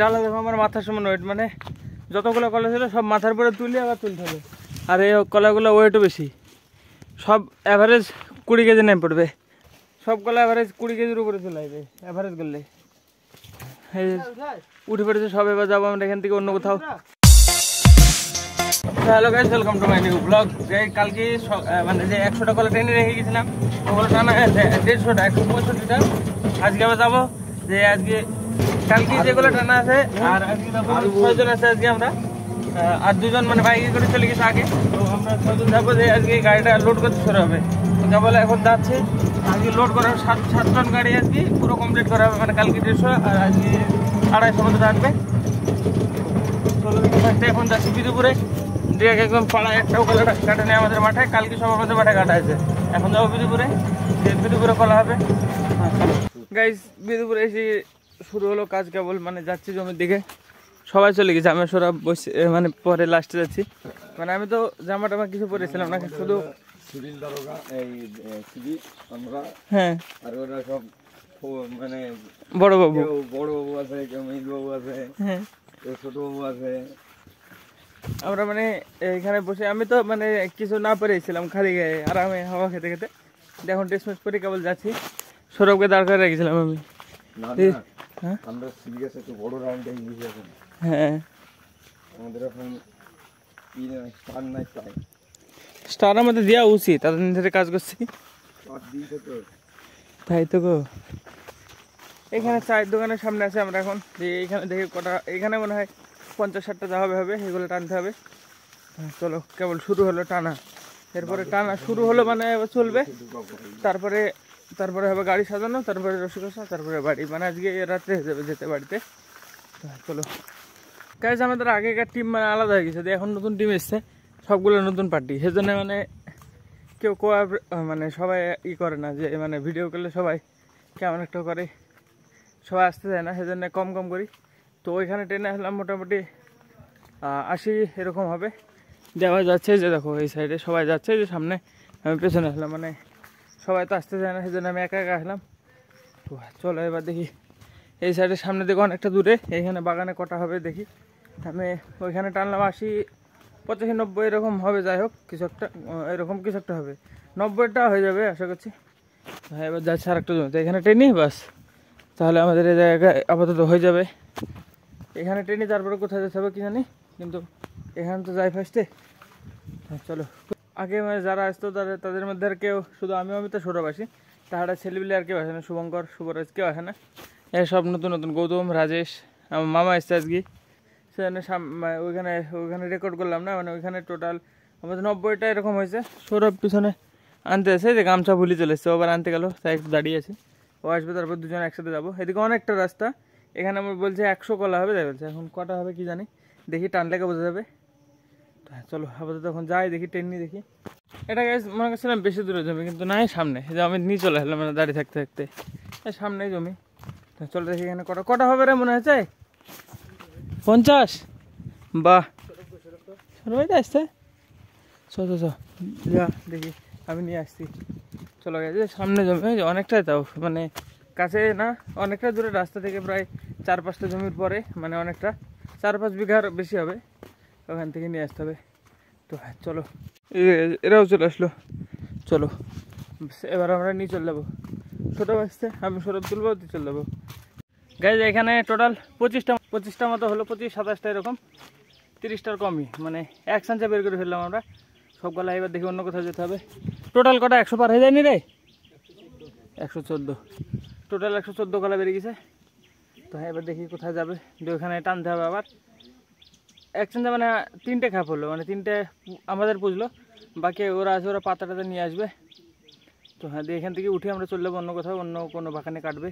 ডালা দেখো আমার মাথার সমান ওয়েট, মানে যতগুলো কলা ছিল সব মাথার উপরে তুলি আবার তুলতে হবে। আর এই কলাগুলো ওয়েটও বেশি, সব অ্যাভারেজ 20 কেজি নেমে পড়বে। সব কলা অ্যাভারেজ 20 কেজির উপরে চলে আসবে অ্যাভারেজ করলে। এই উঠে পড়েছে সব, এবার যাবো আমরা এখান থেকে অন্য কোথাও। Hello guys, welcome to my new blog. কালকে মানে যে 100টা কলা ট্রেনে রেখে গেছিলাম, ওগুলো টানা 150টা 165টা। আজকে আবার যাবো, যে আজকে কালকে যেগুলো টানা আছে আর আজকে 6 জন আছে। আজকে আমরা আর 2 জন মানে বাইকে করে চলে গেছে আগে, তো আমরা 6 জন যাবো। যে আজকে গাড়িটা লোড করতে শুরু হবে, তো কেবল এখন যাচ্ছে। আজকে লোড করা 7 টন গাড়ি আজকে পুরো কমপ্লিট করা হবে, মানে কালকে 150 আর আজকে 250 মতো থাকবে। এখন যাচ্ছি বিদুপুরে, ডিরেক্ট একদম পাড়ায় একটাও কলা কাটা নেই আমাদের মাঠে। কালকে সব আমাদের মাঠে কাটা আছে, এখন যাবো বিদুপুরে, বিদুপুরে কলা হবে। গাইস বিদুপুরে এসে শুরু হলো কাজ কেবল, মানে যাচ্ছি জমির দিকে। সবাই চলে গেছে, আমি সরা বসে মানে পরে লাস্টে যাচ্ছি। মানে আমি তো জামা টামা কিছু পরেছিলাম না, শুধু হ্যাঁ। আর ওরা সব মানে বড় বাবু আছে, মিল বাবু আছে, হ্যাঁ ছোট বাবু আছে। আমরা মানে এখানে বসে আমি তো মানে কিছু না পরেছিলাম, খালি গায়ে আরামে হাওয়া খেতে খেতে। এখন ড্রেস মেস পরে কেবল যাচ্ছি। সৌরভকে দাঁড় করে রেখেছিলাম আমি। হ্যাঁ স্টার আমাদের দেওয়া উচিত, তাদের নিজের কাজ করছি তাই তো গো। এখানে চায়ের দোকানের সামনে আছে আমরা এখন, যে এইখানে দেখে কটা, এখানে মনে হয় 50-60টা যা হবে এগুলো টানতে হবে। চলো কেবল শুরু হলো টানা, এরপরে টানা শুরু হলো মানে চলবে। তারপরে হবে গাড়ি সাজানো, তারপরে রসি কষা, তারপরে বাড়ি। মানে আজকে রাত্রে হয়ে যাবে যেতে বাড়িতে। চলো গাইস, আমাদের আগেকার টিম মানে আলাদা হয়ে গেছে, এখন নতুন টিম এসছে, সবগুলো নতুন পার্টি। সেজন্য মানে কেউ মানে সবাই করে না, যে মানে ভিডিও করলে সবাই কেমন একটা করে, সবাই আসতে চায় না, সেজন্য কম করি। তো ওইখানে ট্রেনে আসলাম মোটামুটি 80 এরকম হবে। দেওয়া যাচ্ছে যে দেখো এই সাইডে সবাই যাচ্ছে, যে সামনে আমি পেছনে আসলাম, মানে সবাই তো আসতে চায় না, সেজন্য আমি একা আসলাম। তো চলো এবার দেখি এই সাইডের সামনে দেখো অনেকটা দূরে, এইখানে বাগানে কটা হবে দেখি। আমি ওইখানে টানলাম 80, 85, 90 এরকম হবে। যাই হোক কিছু একটা এরকম কিছু একটা হবে, 90টা হয়ে যাবে আশা করছি। হ্যাঁ এবার যাচ্ছে আর একটা জমিতে, এখানে ট্রেনই বাস, তাহলে আমাদের এই জায়গায় আপাতত হয়ে যাবে। এখানে ট্রেনে তারপরে কোথায় যেতে হবে কি জানি, কিন্তু এখানে তো যাই ফার্স্টে। চলো আগে মানে যারা আসতো তাদের মধ্যে আর কেউ, শুধু আমি তো সৌরভ আসি, তাহারা ছেলেপিলে আর কেউ আসে না, শুভঙ্কর শুভরাজ কেউ আসে না। এই সব নতুন গৌতম, রাজেশ, আমার মামা এসছে আজকে। সেখানে ওইখানে রেকর্ড করলাম না, মানে ওইখানে টোটাল আমাদের 90টা এরকম হয়েছে। সৌরভ পিছনে আনতে আসে, যে গামছা ভুলি চলে এসছে, আবার আনতে গেল, তাই একটু দাঁড়িয়ে আছে। ও আসবে, তারপর দুজন একসাথে যাবো। এদিকে অনেকটা রাস্তা, এখানে আমার বলছে 100 কলা হবে, তাই বলছে। এখন কটা হবে কি জানি, দেখি টানলেকে বোঝা যাবে। চলো আপাতত এখন যাই, দেখি ট্রেন নিয়ে দেখি। এটা মনে করছিলাম বেশি দূরে জমি, কিন্তু নাই সামনে, যে আমি নিয়ে চলে আসলাম মানে দাঁড়িয়ে থাকতে সামনেই জমি। চলো দেখি এখানে কটা হবে রে, মনে হচ্ছে 50। বাহ সবাই তো আসছে, যা দেখি আমি নিয়ে আসছি। চলো গেছে সামনে জমি, অনেকটাই তাও মানে কাছে না, অনেকটা দূরে রাস্তা থেকে, প্রায় 4-5টা জমির পরে, মানে অনেকটা 4-5 বিঘার বেশি হবে, ওখান থেকে নিয়ে আসতে হবে। তো হ্যাঁ চলো, এরাও চলে আসলো। চলো এবার আমরা নিয়ে চলে যাবো। সৌরভ আসছে, আমি সৌরভ তুলবো, চলে যাবো। গাইজ এখানে টোটাল 25টা মতো হলো, 25-27টা এরকম, 30টার কমই, মানে এক সাঞ্চা বের করে ফেললাম আমরা সব গলা। এবার দেখি অন্য কোথাও যেতে হবে। টোটাল কটা 100 পার হয়ে যায়নি রে? 114, টোটাল 114 গলা বেরিয়ে গেছে। তো হ্যাঁ এবার দেখি কোথায় যাবে, ওখানে টানতে হবে আবার। এক সাঞ্চা মানে 3টে খাপ হলো, মানে 3টে আমাদের পুজলো, বাকি ওরা আছে, ওরা পাতাটাতে নিয়ে আসবে। তো হ্যাঁ এখান থেকে উঠে আমরা চলে যাবো অন্য কোথাও, অন্য কোনো বাগানে কাটবে।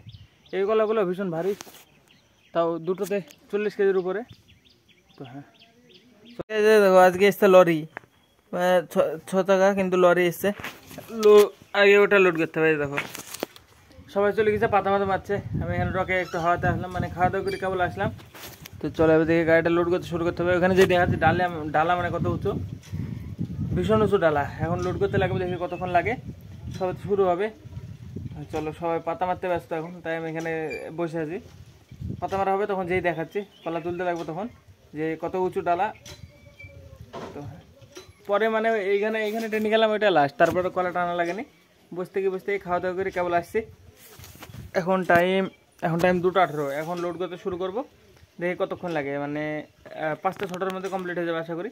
এই গলাগুলো ভীষণ ভারী, তাও দুটোতে 40 কেজির উপরে। তো হ্যাঁ দেখো আজকে এসছে লরি, 6 টাকা, কিন্তু লরি এসছে, আগে ওটা লোড করতে হবে। দেখো সবাই চলে গেছে, পাতা মারছে, আমি এখানে রকে একটু হাওয়াতে আসলাম, মানে খাওয়া দাওয়া করে কেবল আসলাম। তো চলো এবার দেখে গাড়িটা লোড করতে শুরু করতে হবে। ওখানে যে দেখাচ্ছে ডালা মানে কত উঁচু, ভীষণ উঁচু ডালা। এখন লোড করতে লাগবে, দেখি কতক্ষণ লাগে, সবাই শুরু হবে। চলো সবাই পাতা মারতে ব্যস্ত এখন, তাই আমি এখানে বসে আছি। পাতা মারা হবে তখন যেই দেখাচ্ছি, কলা তুলতে লাগবে তখন যে কত উঁচু ডালা। তো পরে মানে এইখানে এইখানে টেনে গেলাম, ওইটা লাস্ট, তারপরে কলা টানা লাগেনি। বসতে গিয়ে খাওয়া দাওয়া করে কেবল আসছি। এখন টাইম 2:18। এখন লোড করতে শুরু করব, দেখি কতক্ষণ লাগে। মানে 5টা 6টার মধ্যে কমপ্লিট হয়ে যাবে আশা করি।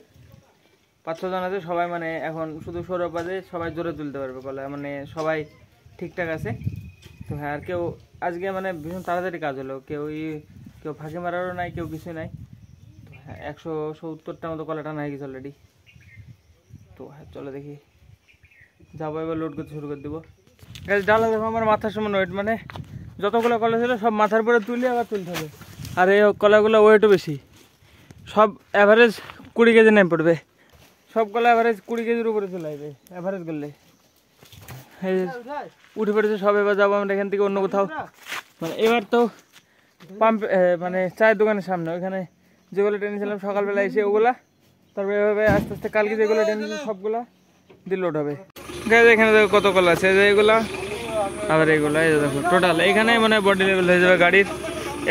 5-6 জন আছে সবাই, মানে এখন শুধু সৌরভ বাদে সবাই জোরে তুলতে পারবে কলা, মানে সবাই ঠিকঠাক আছে। তো হ্যাঁ, আর কেউ আজকে মানে ভীষণ তাড়াতাড়ি কাজ হলো, কেউ ফাঁকি মারারও নাই, কেউ কিছু নাই। তো হ্যাঁ, 170টা মতো কলা টানা হয়ে গেছে অলরেডি। তো হ্যাঁ চলো দেখি, যাবো এবার লোড করতে শুরু করে দেবো। ডালা দেখো আমার মাথার সমান ওয়েট, মানে যতগুলো কলা ছিল সব মাথার পরে তুলে আবার তুলতে হবে। আর এই কলাগুলো ওয়েটও বেশি, সব অ্যাভারেজ 20 কেজি নেমে পড়বে। সব কলা অ্যাভারেজ 20 কেজির উপরে চলে আসবে অ্যাভারেজ করলে। এই উঠে পড়েছে সব, এবার যাবো আমরা এখান থেকে অন্য কোথাও। মানে এবার তো পাম্প মানে চায়ের দোকানের সামনে, ওইখানে যেগুলো টেনেছিলাম সকালবেলা এসে ওগুলা, তারপরে এভাবে আস্তে আস্তে কালকে যেগুলো টেনেছিলাম সবগুলা দিয়ে লোড হবে। এখানে দেখো কত কলা আছে, এগুলা আবার এগুলো, এই দেখো টোটাল এখানে মানে বডি লেভেল হয়ে যাবে গাড়ির।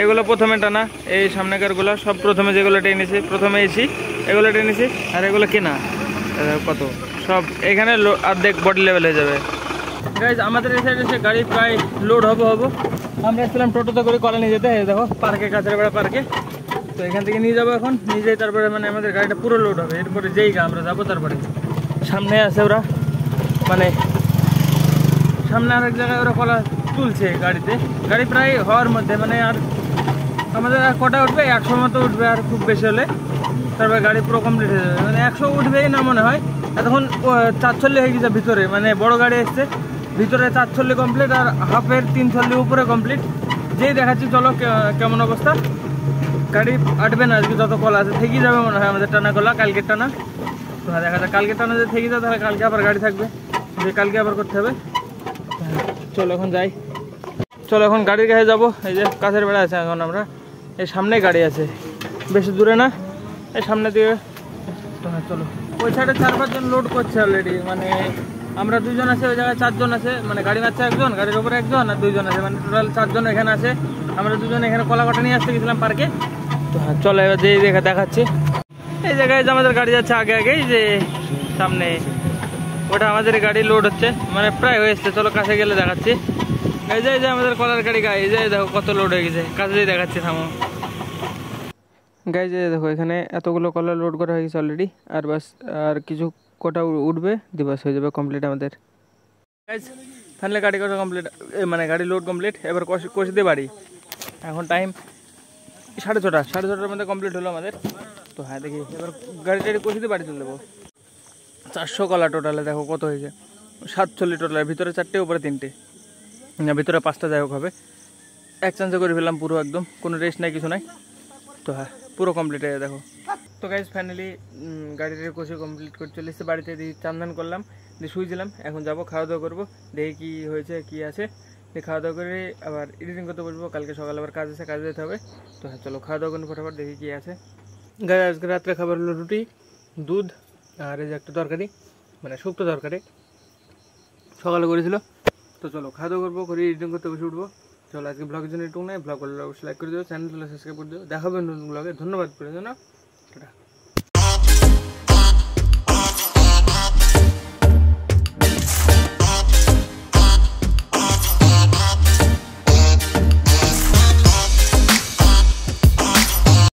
এগুলো প্রথমে টানা, এই সামনেকারগুলো সব প্রথমে যেগুলো টেনেছি, প্রথমে এসি এগুলো টেনেছি, আর এগুলো কেনা কত সব এখানে অর্ধেক বডি লেভেল হয়ে যাবে। গাইজ আমাদের এই সাইডে এসে গাড়ি প্রায় লোড হবো। আমরা এসেছিলাম টোটোতে করে কলা নিয়ে যেতে, দেখো পার্কে, কাছাড়পাড়া পার্কে। তো এখান থেকে নিয়ে যাবো এখন, নিয়ে যাই, তারপরে মানে আমাদের গাড়িটা পুরো লোড হবে। এরপরে যেই আমরা যাবো, তারপরে সামনে আছে ওরা, মানে সামনে আরেক জায়গায় ওরা কলা তুলছে গাড়িতে। গাড়ি প্রায় হওয়ার মধ্যে, মানে আর আমাদের আর কটা উঠবে, 100 মতো উঠবে, আর খুব বেশি হলে তারপরে গাড়ি পুরো কমপ্লিট হয়ে যাবে। মানে 100 উঠবেই না মনে হয়, এতক্ষণ 440 হয়ে গেছে ভিতরে, মানে বড় গাড়ি এসছে ভিতরে 440 কমপ্লিট, আর হাফের 340 উপরে কমপ্লিট। যেই দেখাচ্ছি চলো কেমন অবস্থা। গাড়ি আটবে না আজকে, যত কলা আছে থেকেই যাবে মনে হয় আমাদের টানা কলা, কালকের টানা। তো দেখা যায় কালকে টানা যদি থেকে যায় তাহলে কালকে আবার গাড়ি থাকবে, যে কালকে আবার করতে হবে। চলো এখন যাই, চলো এখন গাড়ির কাছে যাবো। এই যে কাছের বেড়া আছে, এখন আমরা এই সামনে গাড়ি আছে, বেশি দূরে না, এই সামনে দিয়ে। তো হ্যাঁ চলো, ওই সাইডে 4-5 জন লোড করছে অলরেডি। মানে আমরা 2 জন আছে, ওই জায়গায় 4 জন আছে, মানে গাড়ি মারছে 1 জন, গাড়ির উপরে 1 জন, আর 2 জন আছে, মানে টোটাল 4 জন এখানে আছে। আমরা 2 জন এখানে কলা কাটা নিয়ে আসতে গেছিলাম পার্কে। তো হ্যাঁ চলো এবার যেই দেখাচ্ছি, এই জায়গায় যে আমাদের গাড়ি যাচ্ছে আগেই, যে সামনে ওটা আমাদের গাড়ি লোড হচ্ছে, মানে প্রায় হয়ে এসছে। চলো কাছে গেলে দেখাচ্ছি। এই যে আমাদের কলার গাড়ি, গাড়ি এই যে দেখো কত লোড হয়ে গেছে, কাছে যেই দেখাচ্ছি, থামো। গাইজ দেখো এখানে এতগুলো কলা লোড করা হয়ে গেছে অলরেডি, আর বাস আর কিছু কটা উঠবে, দিবস হয়ে যাবে কমপ্লিট আমাদের। গাইজ ফাইনালি গাড়ি করা কমপ্লিট, মানে গাড়ি লোড কমপ্লিট। এবার কষে দিয়ে বাড়ি। এখন টাইম 6:30 মধ্যে কমপ্লিট হলো আমাদের। তো হ্যাঁ দেখি এবার গাড়ি কষে দিয়ে বাড়ি চলে দেবো। 400 কলা টোটালে, দেখো কত হয়েছে, 47 টোটালের ভিতরে 4টে, উপরে 3টে, ভিতরে 5টা, যাই হোক হবে। এক চান্সে করে ফেললাম পুরো, একদম কোনো রেস্ট নাই, কিছু নাই। তো হ্যাঁ পুরো কমপ্লিট হয়ে দেখো। তো গাইজ ফাইনালি গাড়িটা কষে কমপ্লিট করে চলে এসেছে বাড়িতে, দিয়ে চান করলাম, দিয়ে শুয়েছিলাম। এখন যাবো খাওয়া দাওয়া করবো, দেখি কী হয়েছে কী আছে, দিয়ে খাওয়া দাওয়া করে আবার এডিটিং করতে বসবো। কালকে সকালে আবার কাজ আছে, কাজে যেতে হবে। তো হ্যাঁ চলো খাওয়া দাওয়া করে ফটাফট দেখি কী আছে। গাইজ আজকে রাত্রে খাবার হলো রুটি, দুধ, আর এই যে একটা তরকারি, মানে শুক্তো তরকারি সকালে করেছিল। তো চলো খাওয়া দাওয়া করবো, করে এডিটিং করতে বসে উঠবো। চলো আজকে ব্লগের জন্য একটু নাই, ব্লগ করলে অবশ্যই লাইক করে দেবো, চ্যানেল সাবস্ক্রাইব করে দেবো। দেখা হবে নতুন ব্লগে। ধন্যবাদ করে জন্য।